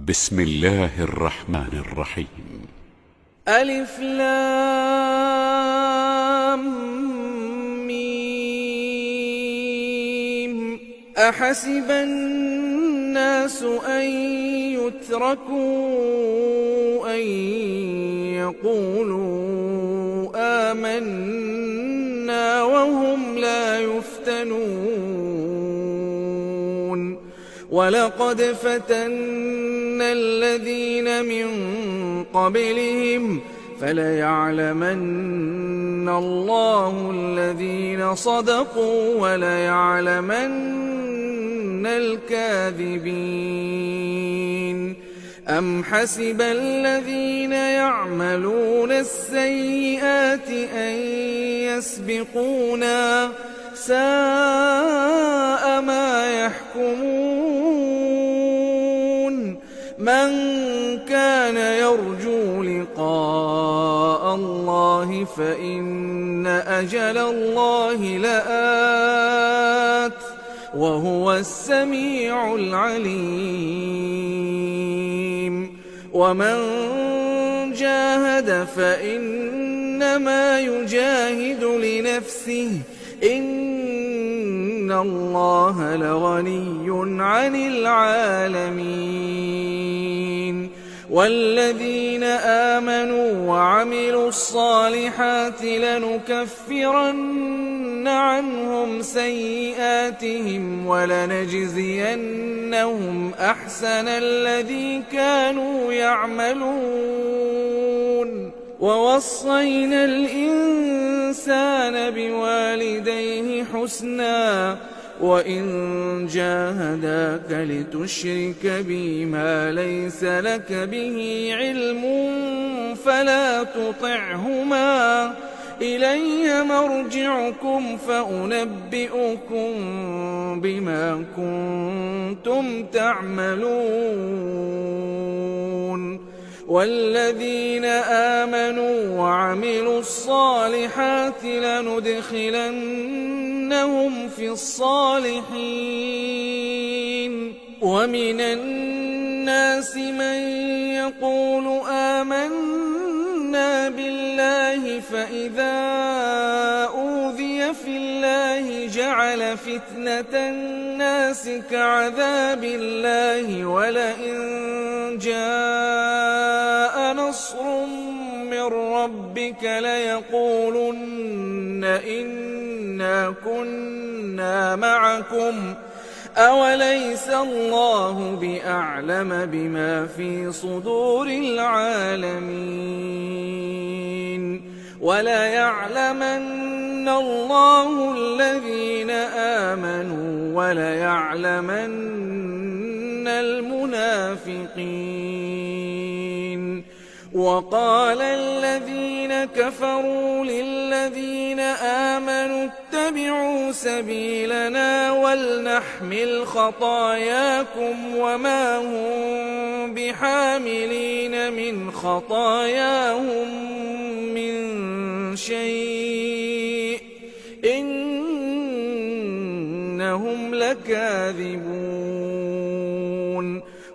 بسم الله الرحمن الرحيم. ألف لام ميم. أحسب الناس أن يتركوا أن يقولوا آمنا وهم لا يفتنون. ولقد فتنا الذين من قبلهم فليعلمن الله الذين صدقوا وليعلمن الكاذبين. أم حسب الذين يعملون السيئات أن يسبقونا ساء ما يحكمون. من كان يرجو لقاء الله فإن أجل الله لآت وهو السميع العليم. ومن جاهد فإنما يجاهد لنفسه إن الله لغني عن العالمين. والذين آمنوا وعملوا الصالحات لنكفرن عنهم سيئاتهم ولنجزينهم أحسن الذي كانوا يعملون. ووصينا الإنسان بوالديه حسنا وإن جاهداك لتشرك بي ما ليس لك به علم فلا تطعهما إلي مرجعكم فأنبئكم بما كنتم تعملون. والذين آمنوا وعملوا الصالحات لندخلنهم في الصالحين. ومن الناس من يقول آمنا بالله فإذا أوذي في الله جعل فتنة الناس كعذاب الله ولئن جاء نصر من ربك ليقولن إنا كنا معكم أوليس الله بأعلم بما في صدور العالمين. وليعلمن الله الذين آمنوا وليعلمن المنافقين. وقال الذين كفروا للذين آمنوا اتبعوا سبيلنا ولنحمل خطاياكم وما هم بحاملين من خطاياهم من شيء إنهم لكاذبون.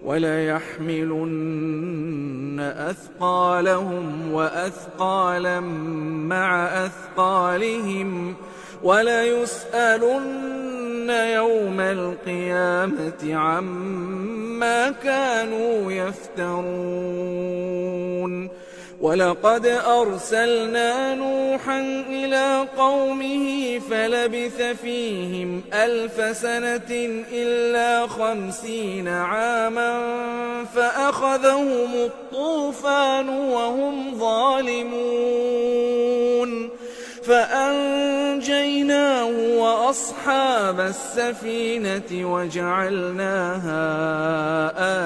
وليحملن أثقالهم وأثقالا مع أثقالهم وليسألن يوم القيامة عما كانوا يفترون. ولقد أرسلنا نوحا إلى قومه فلبث فيهم 1000 سنة إلا 50 عاما فأخذهم الطوفان وهم ظالمون فأنجيناه وأصحاب السفينة وجعلناها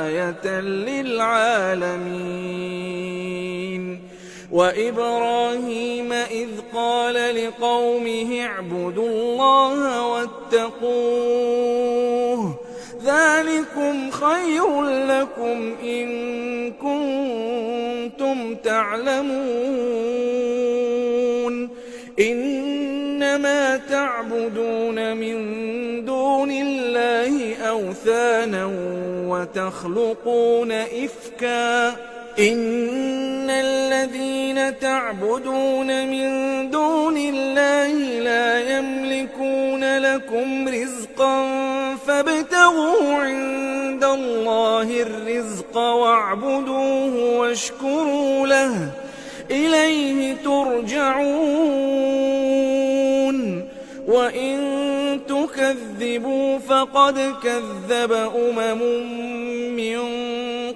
آية للعالمين. وإبراهيم إذ قال لقومه اعبدوا الله واتقوه ذلكم خير لكم إن كنتم تعلمون. إنما تعبدون من دون الله أوثانا وتخلقون إفكا إن الذين تعبدون من دون الله لا يملكون لكم رزقا فابتغوا عند الله الرزق واعبدوه واشكروا له إليه ترجعون وإن تكذبوا فقد كذب من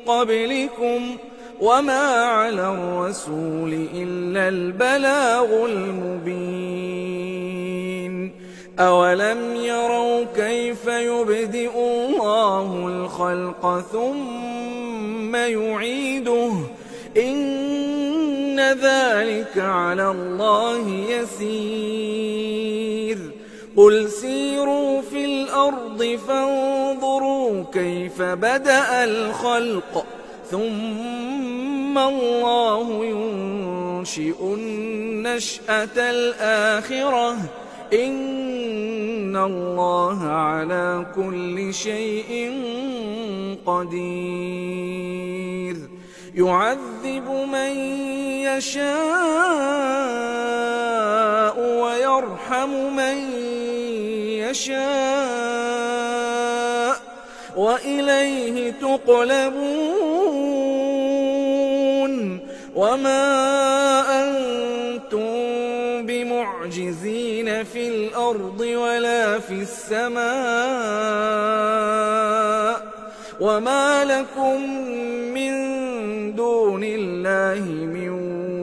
قبلكم وما على الرسول إلا البلاغ المبين أولم يروا كيف يبدئ الله الخلق ثم يعيده إن ذلك على الله يسير قل سيروا في الأرض فانظروا كيف بدأ الخلق ثم الله ينشئ النشأة الآخرة إن الله على كل شيء قدير يعذب من يشاء ويرحم من يشاء وإليه تقلبون وما أنتم بمعجزين في الأرض ولا في السماء وما لكم من دون الله من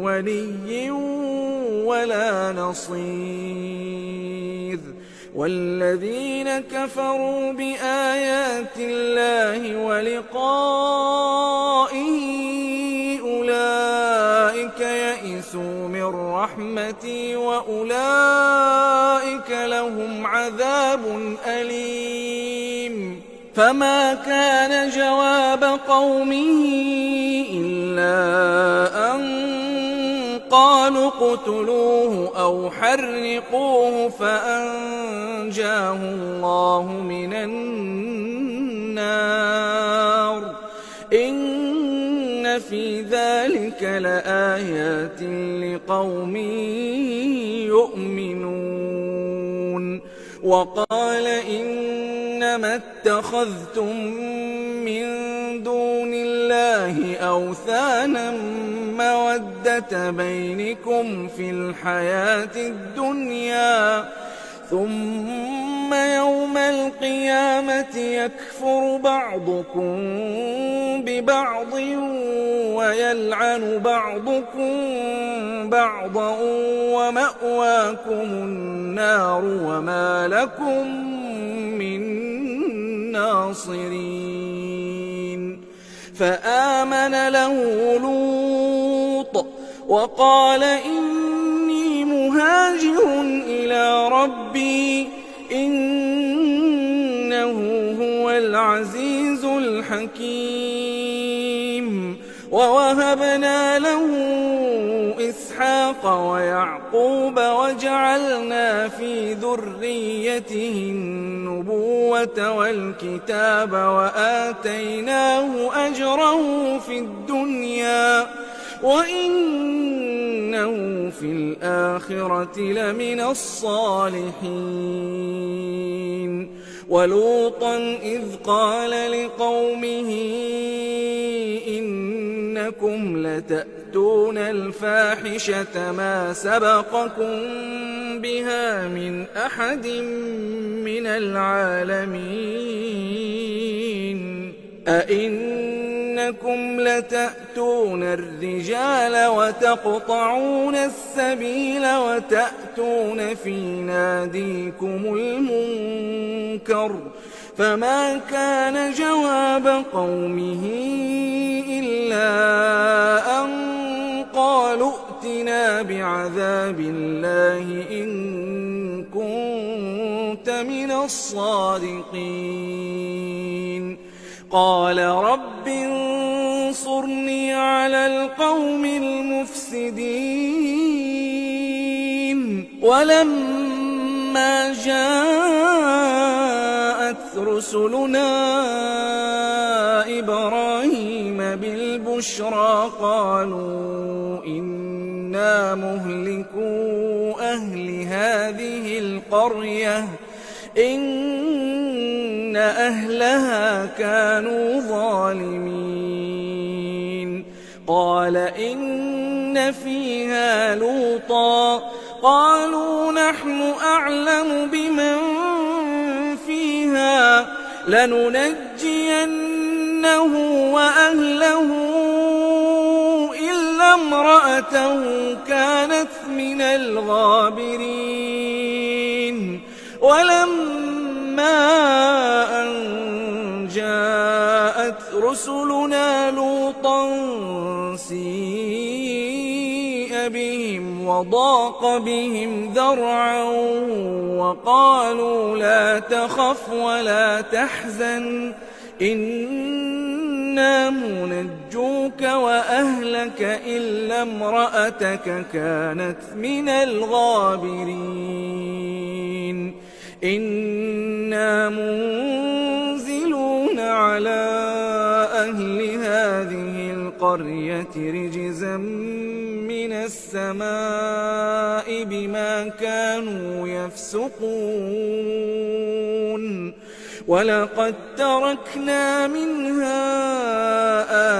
ولي ولا نصير والذين كفروا بآيات الله ولقائه أولئك يئسوا من رحمتي وأولئك لهم عذاب أليم فما كان جواب قومه إلا أن قالوا اقتلوه أو حرقوه فأنجاه الله من النار إن في ذلك لآيات لقوم يؤمنون وقال إنما اتخذتم من دون الله أوثانا مودة بينكم في الحياة الدنيا ثم يوم القيامة يكفر بعضكم ببعض ويلعن بعضكم بعضا ومأواكم النار وما لكم من ناصرين فآمن له لوط وقال إني مهاجر إلى ربي إنه هو العزيز الحكيم ووهبنا له إسحاق ويعقوب وجعلنا في ذريته النبوة والكتاب وآتيناه أجره في الدنيا وإنه في الآخرة لمن الصالحين ولوطا إذ قال لقومه إنكم لتأتون الفاحشة ما سبقكم بها من أحد من العالمين أئنكم لتأتون الرجال وتقطعون السبيل وتأتون في ناديكم المنكر فما كان جواب قومه إلا أن قالوا ائتنا بعذاب الله إن كنت من الصادقين قال رب انصرني على القوم المفسدين ولما جاءت رسلنا إبراهيم بالبشرى قالوا إنا مهلكو أهل هذه القرية إن أهلها كانوا ظالمين قال إن فيها لوطا قالوا نحن أعلم بمن فيها لننجينه وأهله إلا امرأته كانت من الغابرين ولما أن جاءت رسلنا لوطا سيء بهم وضاق بهم ذرعا وقالوا لا تخف ولا تحزن إنا منجوك وأهلك إلا امرأتك كانت من الغابرين إنا منزلون على أهل هذه القرية رجزا من السماء بما كانوا يفسقون ولقد تركنا منها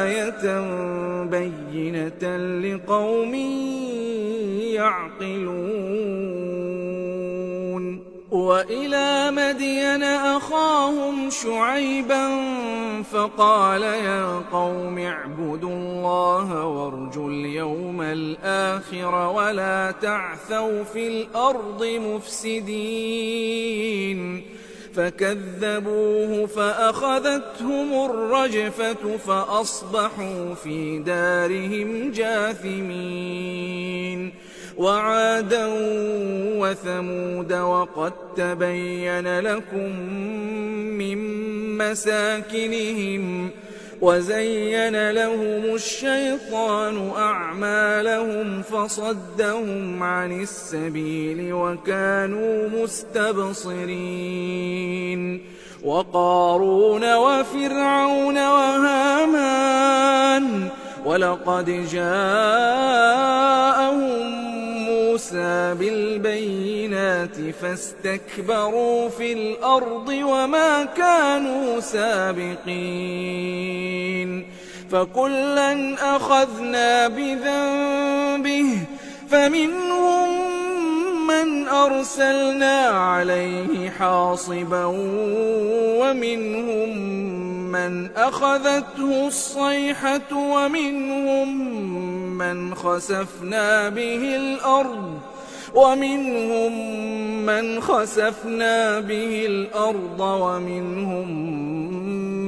آية بينة لقوم يعقلون وإلى مدين أخاهم شعيبا فقال يا قوم اعبدوا الله وارجوا اليوم الآخر ولا تعثوا في الأرض مفسدين فكذبوه فأخذتهم الرجفة فأصبحوا في دارهم جاثمين وعادا وثمود وقد تبين لكم من مساكنهم وزين لهم الشيطان أعمالهم فصدهم عن السبيل وكانوا مستبصرين وقارون وفرعون وهامان ولقد جاءهم موسى بالبينات فاستكبروا في الأرض وما كانوا سابقين فكلا أخذنا بذنبه فمنهم من أرسلنا عليه حاصبا ومنهم من أخذته الصيحة ومنهم من خسفنا به الأرض ومنهم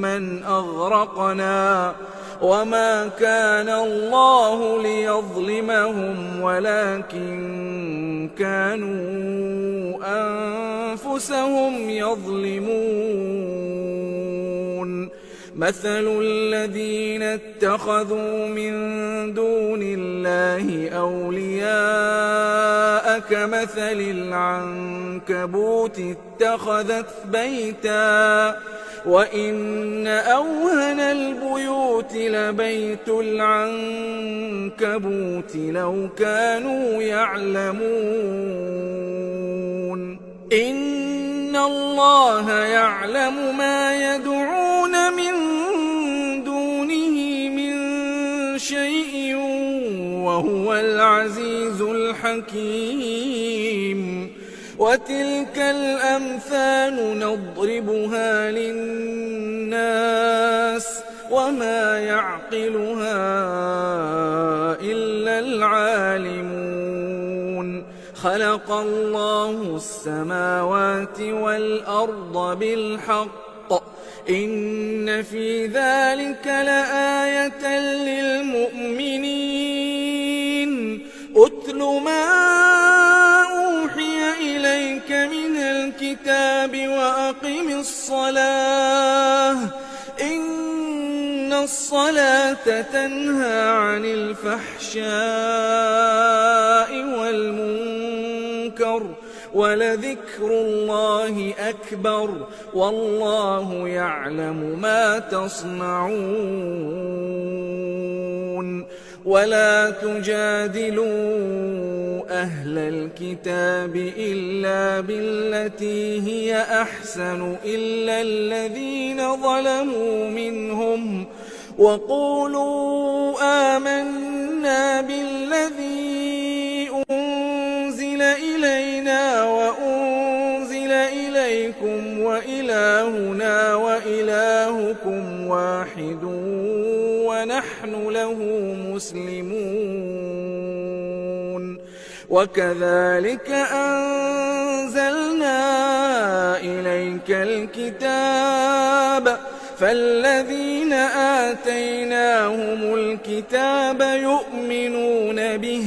من أغرقنا وما كان الله ليظلمهم ولكن كانوا أنفسهم يظلمون مثل الذين اتخذوا من دون الله أولياء كمثل العنكبوت اتخذت بيتا وإن أوهن البيوت لبيت العنكبوت لو كانوا يعلمون إن الله يعلم ما يدعون من دونه من شيء وهو العزيز الحكيم وتلك الأمثال نضربها للناس وما يعقلها إلا العالمون خلق الله السماوات والأرض بالحق إن في ذلك لآية للمؤمنين أتل ما أوحي إليك من الكتاب وأقم الصلاة إن الصلاة تنهى عن الفحشاء والمنكر ولذكر الله أكبر والله يعلم ما تصنعون ولا تجادلوا أهل الكتاب إلا بالتي هي أحسن إلا الذين ظلموا منهم وقولوا آمنا بالذي أنزل إلينا وأنزل إليكم وإلهنا وإلهكم واحد ونحن له مسلمون وكذلك أنزلنا إليك الكتاب فالذين آتيناهم الكتاب يؤمنون به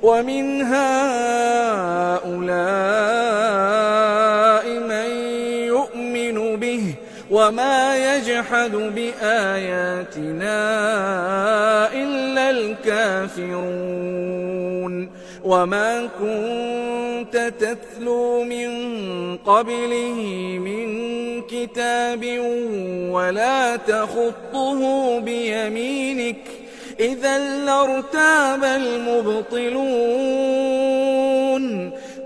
ومن هؤلاء من يؤمن به وما يجحد بآياتنا إلا الكافرون وما كنت تتلو من قبله من كتاب ولا تخطه بيمينك إذا لارتاب المبطلون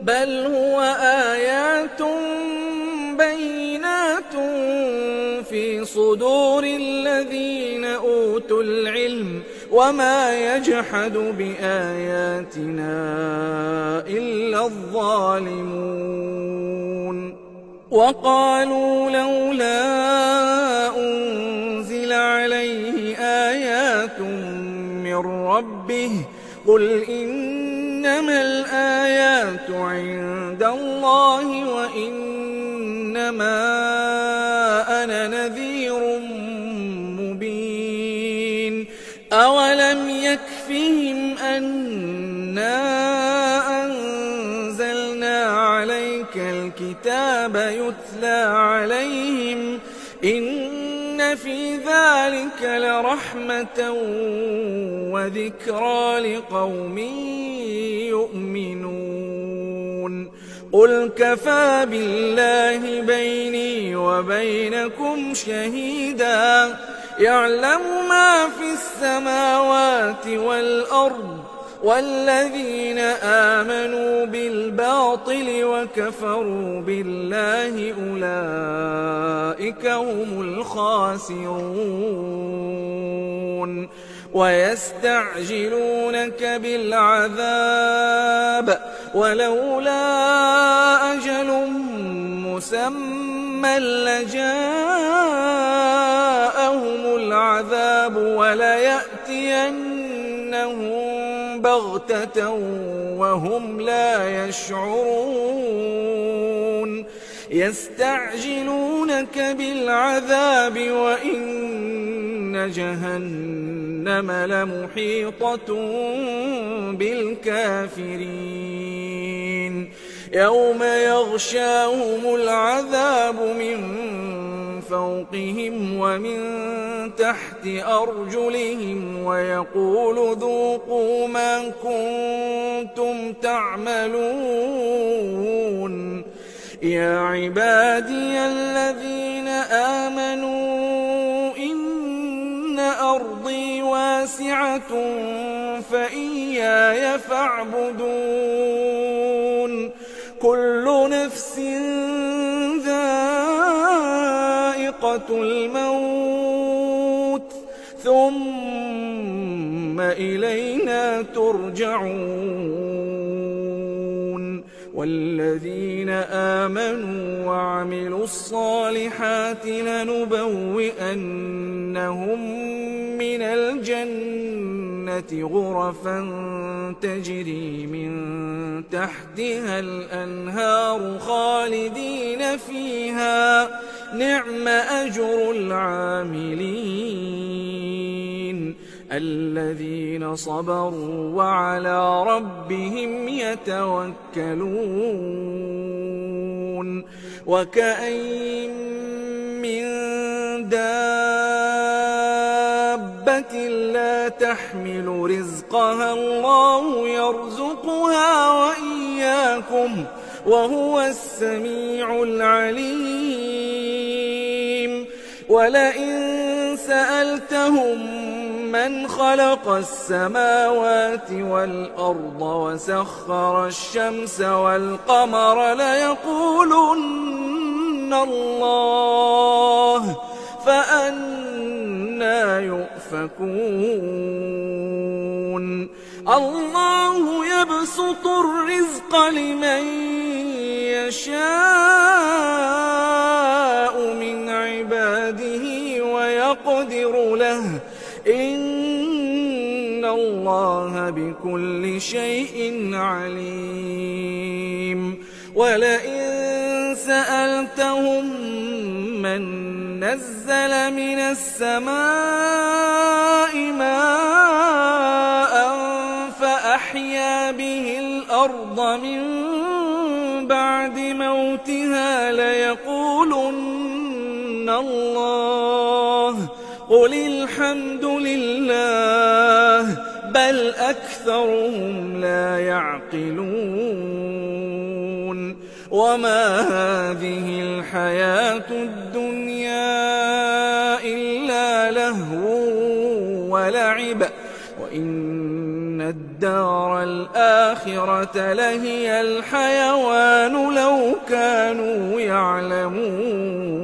بل هو آيات بينات في صدور الذين أوتوا العلم وما يجحد بآياتنا إلا الظالمون وقالوا لولا أنزل عليه آيات من ربه قل إنما الآيات عند الله وإنما أنا نذير مبين أولم يكفهم أنا أنزلنا عليك الكتاب يتلى عليهم إن في ذلك لرحمة وذكرى لقوم يؤمنون قل كفى بالله بيني وبينكم شهيدا يعلم ما في السماوات والأرض والذين آمنوا بالباطل وكفروا بالله أولئك هم الخاسرون ويستعجلونك بالعذاب ولولا أجل مسمى لجاءهم العذاب وليأتينهم بغتة وهم لا يشعرون يستعجلونك بالعذاب وإن جهنم لمحيطة بالكافرين يوم يغشاهم العذاب من فوقهم ومن تحت أرجلهم ويقول ذوقوا ما كنتم تعملون يا عبادي الذين آمنوا إن أرضي واسعة فإياي فاعبدون كل نفس ذائقة الموت ثم إلينا ترجعون والذين آمنوا وعملوا الصالحات لنبوئنهم من الجنة غرفا تجري من تحتها الأنهار خالدين فيها نعم أجر العاملين الذين صبروا وعلى ربهم يتوكلون وكأين من دابة لا تحمل رزقها الله يرزقها وإياكم وهو السميع العليم ولئن سألتهم من خلق السماوات والأرض وسخر الشمس والقمر ليقولن الله فأنى يؤفكون الله يبسط الرزق لمن يشاء من عباده ويقدر له إن الله بكل شيء عليم ولئن سألتهم من نزل من السماء ماء فأحيا به الأرض من بعد موتها ليقولن الله قل الحمد لله بل أكثرهم لا يعقلون وما هذه الحياة الدنيا إلا لهو ولعب وإن الدار الآخرة لهي الحيوان لو كانوا يعلمون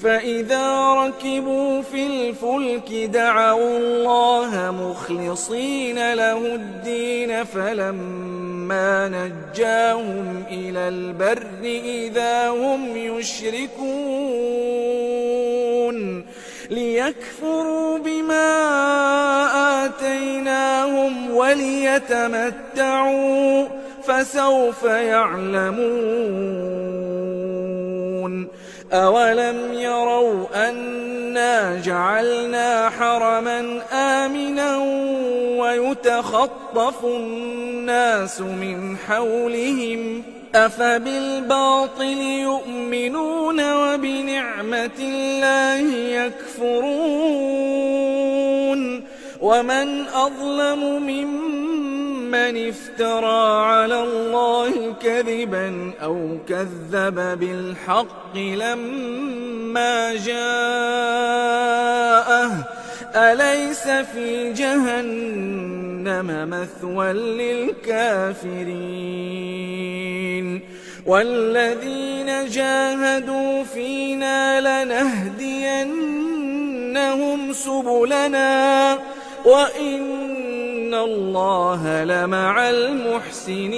فإذا ركبوا في الفلك دعوا الله مخلصين له الدين فلما نجاهم إلى البر إذا هم يشركون ليكفروا بما آتيناهم وليتمتعوا فسوف يعلمون أولم يروا أنا جعلنا حرما آمنا ويتخطف الناس من حولهم أفبالباطل يؤمنون وبنعمة الله يكفرون ومن أظلم ممن افترى على الله كذبا أو كذب بالحق لما جاءه أليس في جهنم مثوى للكافرين والذين جاهدوا فينا لنهدينهم سبلنا وإن الله لمع المحسنين